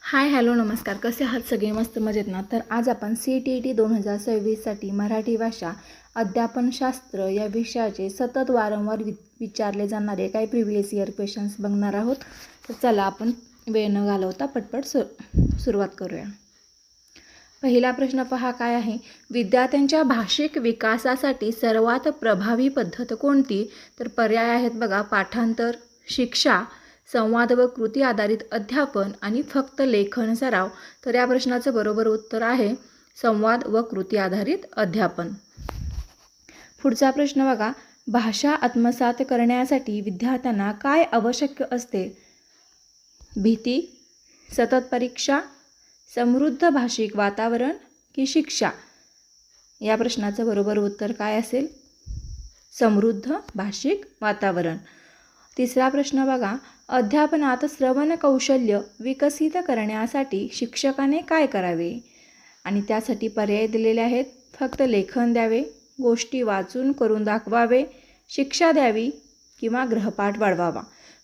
Hi hello नमस्कार. कसे आहात सगळे? मस्त मजेत ना? तर आज आपण CTET 2026साठी मराठी भाषा अध्यापनशास्त्र या विषयाचे सतत वारंवार विचारले जाणारे काही प्रिव्हियस इयर क्वेश्चन्स बघणार आहोत. तर चला आपण वेळ न घालवता पटपट सुरुवात करूया. पहिला प्रश्न पहा काय आहे. विद्यार्थ्यांच्या भाषिक विकासासाठी सर्वात प्रभावी पद्धत कोणती? तर पर्याय आहेत बघा. पाठांतर, शिक्षा, संवाद व कृती आधारित अध्यापन आणि फक्त लेखन सराव. तर या प्रश्नाचं बरोबर उत्तर आहे संवाद व कृती आधारित अध्यापन. पुढचा प्रश्न बघा. भाषा आत्मसात करण्यासाठी विद्यार्थ्यांना काय आवश्यक असते? भीती, सतत परीक्षा, समृद्ध भाषिक वातावरण की शिक्षा? या प्रश्नाचं बरोबर उत्तर काय असेल? समृद्ध भाषिक वातावरण. तिसरा प्रश्न बघा. अध्यापनात श्रवण कौशल्य विकसित करण्यासाठी शिक्षकाने काय करावे? आणि त्यासाठी पर्याय दिलेले आहेत. फक्त लेखन द्यावे, गोष्टी वाचून करून दाखवावे, शिक्षा द्यावी किंवा गृहपाठ वाढवावा.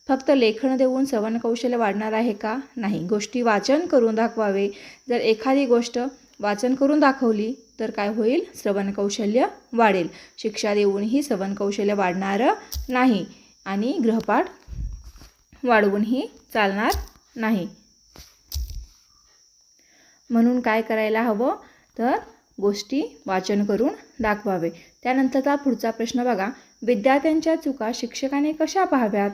फक्त लेखन देऊन श्रवण कौशल्य वाढणार आहे का? नाही. गोष्टी वाचन करून दाखवावे. जर एखादी गोष्ट वाचन करून दाखवली तर काय होईल? श्रवण कौशल्य वाढेल. शिक्षा देऊनही श्रवण कौशल्य वाढणार नाही आणि गृहपाठ वाढवूनही चालणार नाही. म्हणून काय करायला हवं? तर गोष्टी वाचन करून दाखवावे. त्यानंतरचा पुढचा प्रश्न बघा. विद्यार्थ्यांच्या चुका शिक्षकाने कशा पाहाव्यात?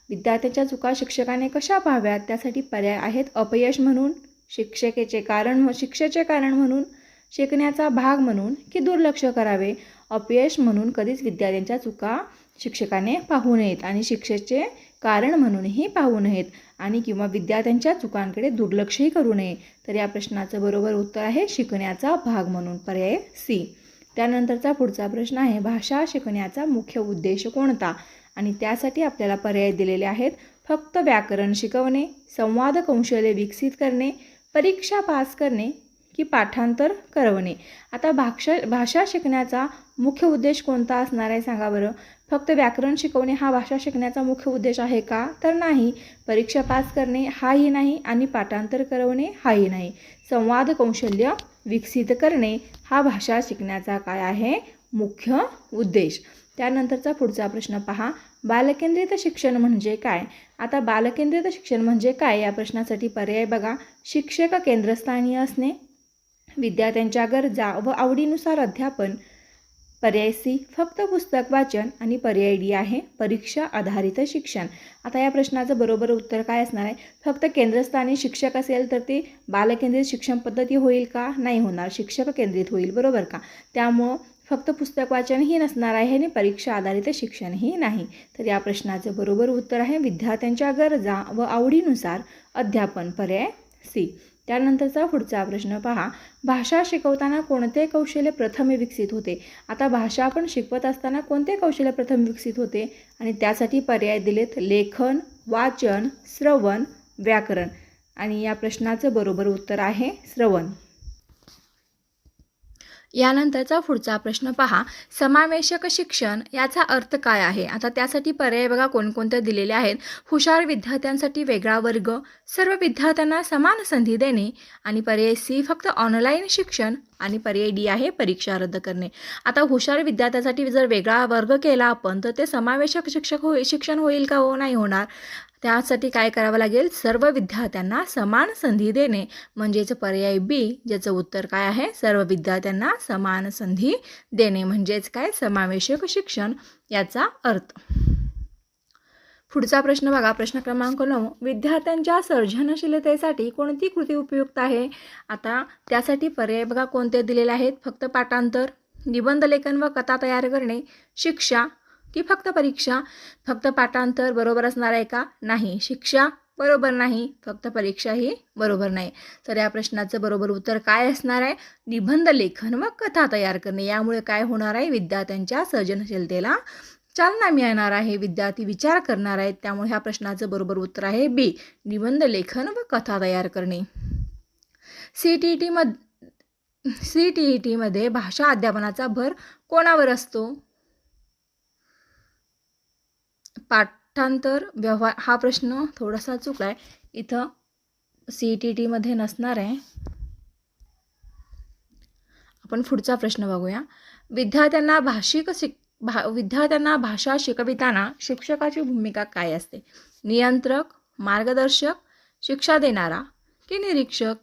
विद्यार्थ्यांच्या चुका शिक्षकाने कशा पाहाव्यात? त्यासाठी पर्याय आहेत. अपयश म्हणून, शिक्षेचे कारण म्हणून, शिकण्याचा भाग म्हणून की दुर्लक्ष करावे? अपयश म्हणून कधीच विद्यार्थ्यांच्या चुका शिक्षकाने पाहू नयेत आणि शिक्षेचे कारण म्हणूनही पाहू नयेत आणि किंवा विद्यार्थ्यांच्या चुकांकडे दुर्लक्षही करू नये. तर या प्रश्नाचं बरोबर उत्तर आहे शिकण्याचा भाग म्हणून, पर्याय सी. त्यानंतरचा पुढचा प्रश्न आहे. भाषा शिकण्याचा मुख्य उद्देश कोणता? आणि त्यासाठी आपल्याला पर्याय दिलेले आहेत. फक्त व्याकरण शिकवणे, संवाद कौशल्य विकसित करणे, परीक्षा पास करणे की पाठांतर करवणे? आता भाषा शिकण्याचा मुख्य उद्देश कोणता असणार आहे सांगा बरं? फक्त व्याकरण शिकवणे हा भाषा शिकण्याचा मुख्य उद्देश आहे का? तर नाही. परीक्षा पास करणे हाही नाही आणि पाठांतर करवणे हाही नाही. संवाद कौशल्य विकसित करणे हा भाषा शिकण्याचा काय आहे? मुख्य उद्देश. त्यानंतरचा पुढचा प्रश्न पहा. बालकेंद्रित शिक्षण म्हणजे काय? आता बालकेंद्रित शिक्षण म्हणजे काय? या प्रश्नासाठी पर्याय बघा. शिक्षक केंद्रस्थानी असणे, विद्यार्थ्यांच्या गरजा व आवडीनुसार अध्यापन, पर्याय सी फक्त पुस्तक वाचन आणि पर्याय डी आहे परीक्षा आधारित शिक्षण. आता या प्रश्नाचं बरोबर उत्तर काय असणार आहे? फक्त केंद्रस्थानी शिक्षक असेल तर ते बालकेंद्रित शिक्षण पद्धती होईल का? नाही होणार. शिक्षक केंद्रित होईल, बरोबर का? त्यामुळं फक्त पुस्तक वाचनही नसणार आहे आणि परीक्षा आधारित शिक्षणही नाही. तर या प्रश्नाचं बरोबर उत्तर आहे विद्यार्थ्यांच्या गरजा व आवडीनुसार अध्यापन, पर्याय सी. त्यानंतरचा पुढचा प्रश्न पहा. भाषा शिकवताना कोणते कौशल्य प्रथम विकसित होते? आता भाषा आपण शिकवत असताना कोणते कौशल्य प्रथम विकसित होते? आणि त्यासाठी पर्याय दिलेत. लेखन, वाचन, श्रवण, व्याकरण. आणि या प्रश्नाचं बरोबर उत्तर आहे श्रवण. यानंतरचा पुढचा प्रश्न पहा. समावेशक शिक्षण याचा अर्थ काय आहे? आता त्यासाठी पर्याय बघा कोणकोणते दिलेले आहेत. हुशार विद्यार्थ्यांसाठी वेगळा वर्ग, सर्व विद्यार्थ्यांना समान संधी देणे आणि पर्याय सी फक्त ऑनलाईन शिक्षण आणि पर्याय डी आहे परीक्षा रद्द करणे. आता हुशार विद्यार्थ्यांसाठी जर वेगळा वर्ग केला आपण तर ते समावेशक शिक्षण होईल का? हो, नाही होणार. त्यासाठी काय करावं लागेल? सर्व विद्यार्थ्यांना समान संधी देणे म्हणजेच पर्याय बी, ज्याचं उत्तर काय आहे? सर्व विद्यार्थ्यांना समान संधी देणे म्हणजेच काय? समावेशक शिक्षण याचा अर्थ. पुढचा प्रश्न बघा. प्रश्न क्रमांक 9. विद्यार्थ्यांच्या सर्जनशीलतेसाठी कोणती कृती उपयुक्त आहे? आता त्यासाठी पर्याय बघा कोणते दिलेले आहेत. फक्त पाठांतर, निबंध लेखन व कथा तयार करणे, शिक्षा की फक्त परीक्षा? फक्त पाठांतर बरोबर असणार आहे का? नाही. शिक्षा बरोबर नाही. फक्त परीक्षाही बरोबर नाही. तर या प्रश्नाचं बरोबर उत्तर काय असणार आहे? निबंध लेखन व कथा तयार करणे. यामुळे काय होणार आहे? विद्यार्थ्यांच्या सर्जनशीलतेला चालना मिळणार आहे. विद्यार्थी विचार करणार आहेत. त्यामुळे ह्या प्रश्नाचं बरोबर उत्तर आहे बी, निबंध लेखन व कथा तयार करणे. CTET मध्ये भाषा अध्यापनाचा भर कोणावर असतो? पाठांतर, व्यवहार. हा प्रश्न थोडासा चुकला आहे इथं. CTTमध्ये नसणार आहे. आपण पुढचा प्रश्न बघूया. विद्यार्थ्यांना भाषा शिकविताना शिक्षकाची भूमिका काय असते? नियंत्रक, मार्गदर्शक, शिक्षा देणारा की निरीक्षक?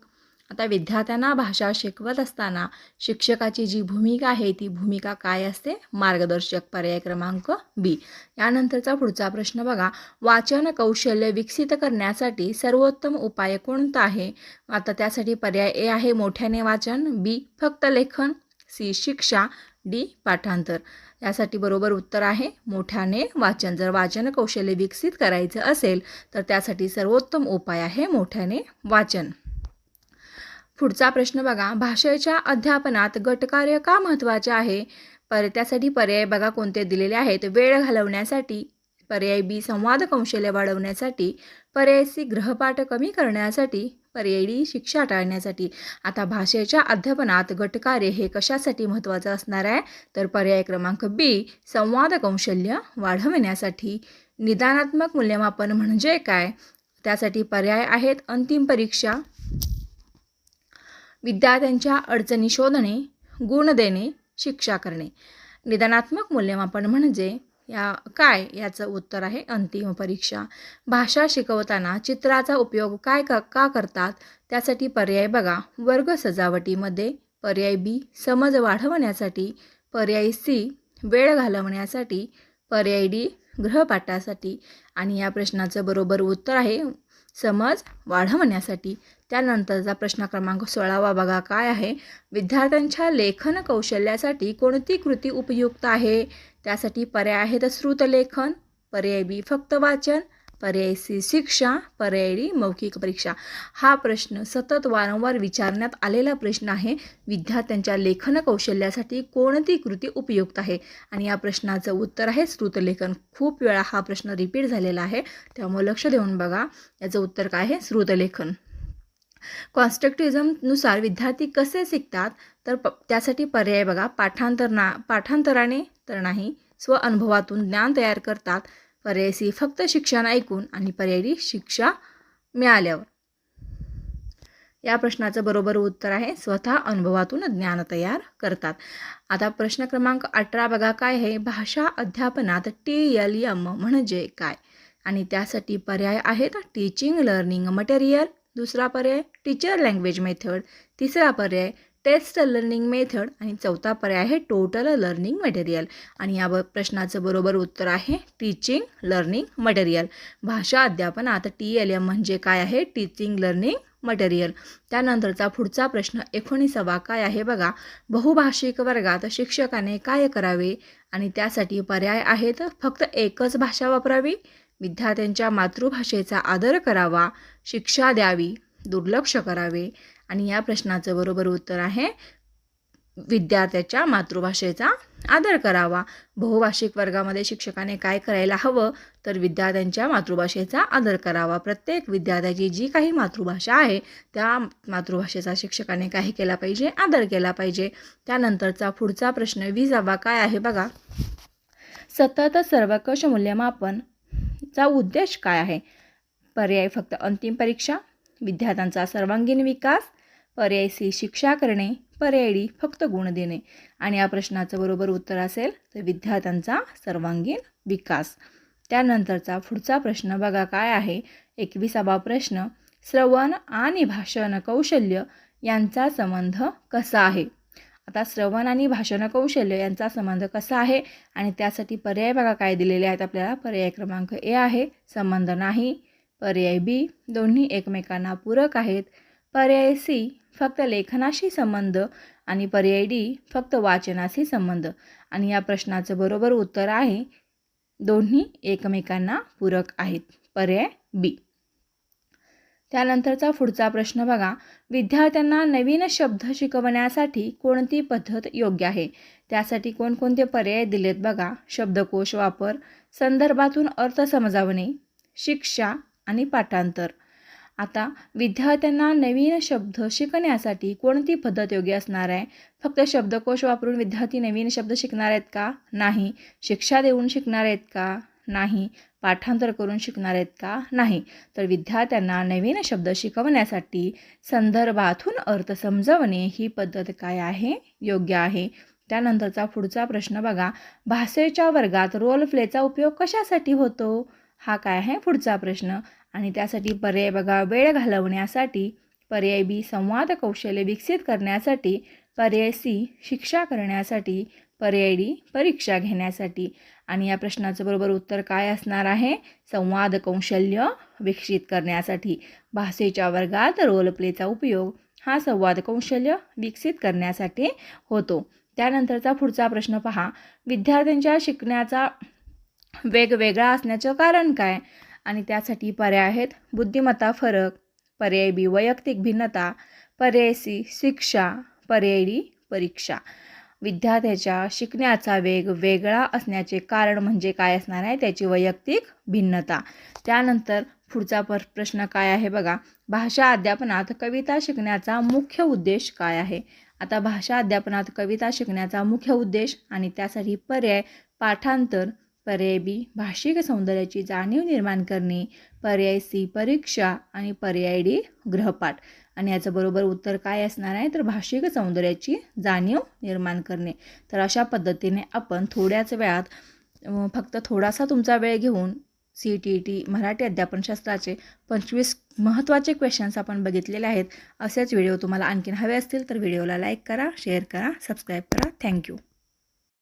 आता विद्यार्थ्यांना भाषा शिकवत असताना शिक्षकाची जी भूमिका आहे ती भूमिका काय असते? मार्गदर्शक, पर्याय क्रमांक बी. यानंतरचा पुढचा प्रश्न बघा. वाचन कौशल्य विकसित करण्यासाठी सर्वोत्तम उपाय कोणता आहे? आता त्यासाठी पर्याय ए आहे मोठ्याने वाचन, बी फक्त लेखन, सी शिक्षा, डी पाठांतर. यासाठी बरोबर उत्तर आहे मोठ्याने वाचन. जर वाचन कौशल्य विकसित करायचं असेल तर त्यासाठी सर्वोत्तम उपाय आहे मोठ्याने वाचन. पुढचा प्रश्न बघा. भाषेच्या अध्यापनात गटकार्य का महत्त्वाचे आहे? त्यासाठी पर्याय बघा कोणते दिलेले आहेत. वेळ घालवण्यासाठी, पर्याय बी संवाद कौशल्य वाढवण्यासाठी, पर्याय सी गृहपाठ कमी करण्यासाठी, पर्याय डी शिक्षा टाळण्यासाठी. आता भाषेच्या अध्यापनात गटकार्य हे कशासाठी महत्त्वाचं असणार आहे? तर पर्याय क्रमांक बी संवाद कौशल्य वाढवण्यासाठी. निदानात्मक मूल्यमापन म्हणजे काय? त्यासाठी पर्याय आहेत अंतिम परीक्षा, विद्यार्थ्यांच्या अडचणी शोधणे, गुण देणे, शिक्षा करणे. निदानात्मक मूल्यमापन म्हणजे काय? याचं उत्तर आहे अंतिम परीक्षा. भाषा शिकवताना चित्राचा उपयोग का करतात? त्यासाठी पर्याय बघा वर्ग सजावटीमध्ये, पर्याय बी समज वाढवण्यासाठी, पर्याय सी वेळ घालवण्यासाठी, पर्याय डी गृहपाठासाठी. आणि या प्रश्नाचं बरोबर उत्तर आहे समज वाढवण्यासाठी. त्यानंतरचा प्रश्न क्रमांक 16 बघा काय आहे. विद्यार्थ्यांच्या लेखन कौशल्यासाठी कोणती कृती उपयुक्त आहे? त्यासाठी पर्याय आहेत श्रुतलेखन, पर्याय बी फक्त वाचन, पर्याय सी शिक्षा, पर्याय डी मौखिक परीक्षा. हा प्रश्न सतत वारंवार विचारण्यात आलेला प्रश्न आहे. विद्यार्थ्यांच्या लेखन कौशल्यासाठी कोणती कृती उपयुक्त आहे? आणि या प्रश्नाचं उत्तर आहे श्रुतलेखन. खूप वेळा हा प्रश्न रिपीट झालेला आहे, त्यामुळे लक्ष देऊन बघा. याचं उत्तर काय आहे? श्रुतलेखन. कॉन्स्ट्रक्टिव्हिझमनुसार विद्यार्थी कसे शिकतात? तर त्यासाठी पर्याय बघा पाठांतराने तर नाही, स्व अनुभवातून ज्ञान तयार करतात, पर्याय सी फक्त शिक्षण ऐकून, आणि पर्याय डी शिक्षा मिळाल्यावर. या प्रश्नाचं बरोबर उत्तर आहे स्वतः अनुभवातून ज्ञान तयार करतात. आता प्रश्न क्रमांक 18 बघा काय आहे. भाषा अध्यापनात TLM म्हणजे काय? आणि त्यासाठी पर्याय आहेत टीचिंग लर्निंग मटेरियल, दुसरा पर्याय टीचर लँग्वेज मेथड, तिसरा पर्याय टेस्ट लर्निंग मेथड, आणि चौथा पर्याय आहे टोटल लर्निंग मटेरियल. आणि या प्रश्नाचं बरोबर उत्तर आहे टीचिंग लर्निंग मटेरियल. भाषा अध्यापनात TLM म्हणजे काय आहे? Teaching learning material. त्यानंतरचा पुढचा प्रश्न 19 काय आहे बघा. बहुभाषिक वर्गात शिक्षकाने काय करावे? आणि त्यासाठी पर्याय आहेत फक्त एकच भाषा वापरावी, विद्यार्थ्यांच्या मातृभाषेचा आदर करावा, शिक्षा द्यावी, दुर्लक्ष करावे. आणि या प्रश्नाचं बरोबर उत्तर आहे विद्यार्थ्याच्या मातृभाषेचा आदर करावा. बहुभाषिक वर्गामध्ये शिक्षकाने काय करायला हवं? तर विद्यार्थ्यांच्या मातृभाषेचा आदर करावा. प्रत्येक विद्यार्थ्याची जी काही मातृभाषा आहे त्या मातृभाषेचा शिक्षकाने काय केला पाहिजे? आदर केला पाहिजे. त्यानंतरचा पुढचा प्रश्न 20 काय आहे बघा. सतत सर्वंकष मूल्यमापनचा उद्देश काय आहे? पर्याय फक्त अंतिम परीक्षा, विद्यार्थ्यांचा सर्वांगीण विकास, पर्याय सी शिक्षा करणे, पर्याय डी फक्त गुण देणे. आणि या प्रश्नाचं बरोबर उत्तर असेल तर विद्यार्थ्यांचा सर्वांगीण विकास. त्यानंतरचा पुढचा प्रश्न बघा काय आहे. 21 प्रश्न. श्रवण आणि भाषण कौशल्य यांचा संबंध कसा आहे? आता श्रवण आणि भाषण कौशल्य यांचा संबंध कसा आहे? आणि त्यासाठी पर्याय बघा काय दिलेले आहेत आपल्याला. पर्याय क्रमांक ए आहे संबंध नाही, पर्याय बी दोन्ही एकमेकांना पूरक आहेत, पर्याय सी फक्त लेखनाशी संबंध, आणि पर्याय डी फक्त वाचनाशी संबंध. आणि या प्रश्नाचं बरोबर उत्तर आहे दोन्ही एकमेकांना पूरक आहेत, पर्याय बी. त्यानंतरचा पुढचा प्रश्न बघा. विद्यार्थ्यांना नवीन शब्द शिकवण्यासाठी कोणती पद्धत योग्य आहे? त्यासाठी कोणकोणते पर्याय दिलेत बघा. शब्दकोश वापर, संदर्भातून अर्थ समजावणे, शिक्षा आणि पाठांतर. आता विद्यार्थ्यांना नवीन शब्द शिकण्यासाठी कोणती पद्धत योग्य असणार आहे? फक्त शब्दकोश वापरून विद्यार्थी नवीन शब्द शिकणार आहेत का? नाही. शिक्षा देऊन शिकणार आहेत का? नाही. पाठांतर करून शिकणार आहेत का नाही. तर विद्यार्थ्यांना नवीन शब्द शिकवण्यासाठी संदर्भातून अर्थ समजवणे ही पद्धत काय आहे, योग्य आहे. त्यानंतरचा पुढचा प्रश्न बघा, भाषेच्या वर्गात रोल प्लेचा उपयोग कशासाठी होतो, हा काय आहे पुढचा प्रश्न. आणि त्यासाठी पर्याय बघा, वेळ घालवण्यासाठी, पर्याय बी संवाद कौशल्य विकसित करण्यासाठी, पर्याय सी शिक्षा करण्यासाठी, पर्याय डी परीक्षा घेण्यासाठी. आणि या प्रश्नाचं बरोबर उत्तर काय असणार आहे, संवाद कौशल्य विकसित करण्यासाठी. भाषेच्या वर्गात रोल प्लेचा उपयोग हा संवाद कौशल्य विकसित करण्यासाठी होतो. त्यानंतरचा पुढचा प्रश्न पहा, विद्यार्थ्यांच्या शिकण्याचा वेगवेगळा असण्याचं कारण काय. आणि त्यासाठी पर्याय आहेत, बुद्धिमत्ता फरक, पर्याय बी वैयक्तिक भिन्नता, पर्याय सी शिक्षा, पर्याय डी परीक्षा. विद्यार्थ्याच्या शिकण्याचा वेग वेगळा असण्याचे कारण म्हणजे काय असणार आहे, त्याची वैयक्तिक भिन्नता. त्यानंतर पुढचा प्रश्न काय आहे बघा, भाषा अध्यापनात कविता शिकण्याचा मुख्य उद्देश काय आहे. आता भाषा अध्यापनात कविता शिकण्याचा मुख्य उद्देश आणि त्यासाठी पर्याय पाठांतर, पर्याय बी भाषिक सौंदर्याची जाणीव निर्माण करणे, पर्याय सी परीक्षा आणि पर्याय डी गृहपाठ. आणि याचं बरोबर उत्तर काय असणार आहे, तर भाषिक सौंदर्याची जाणीव निर्माण करणे. तर अशा पद्धतीने आपण थोड्याच वेळात फक्त थोडासा तुमचा वेळ घेऊन CTET मराठी अध्यापनशास्त्राचे 25 महत्त्वाचे क्वेश्चन्स आपण बघितलेले आहेत. असेच व्हिडिओ तुम्हाला आणखीन हवे असतील तर व्हिडिओला लाईक करा, शेअर करा, सबस्क्राईब करा. थँक्यू.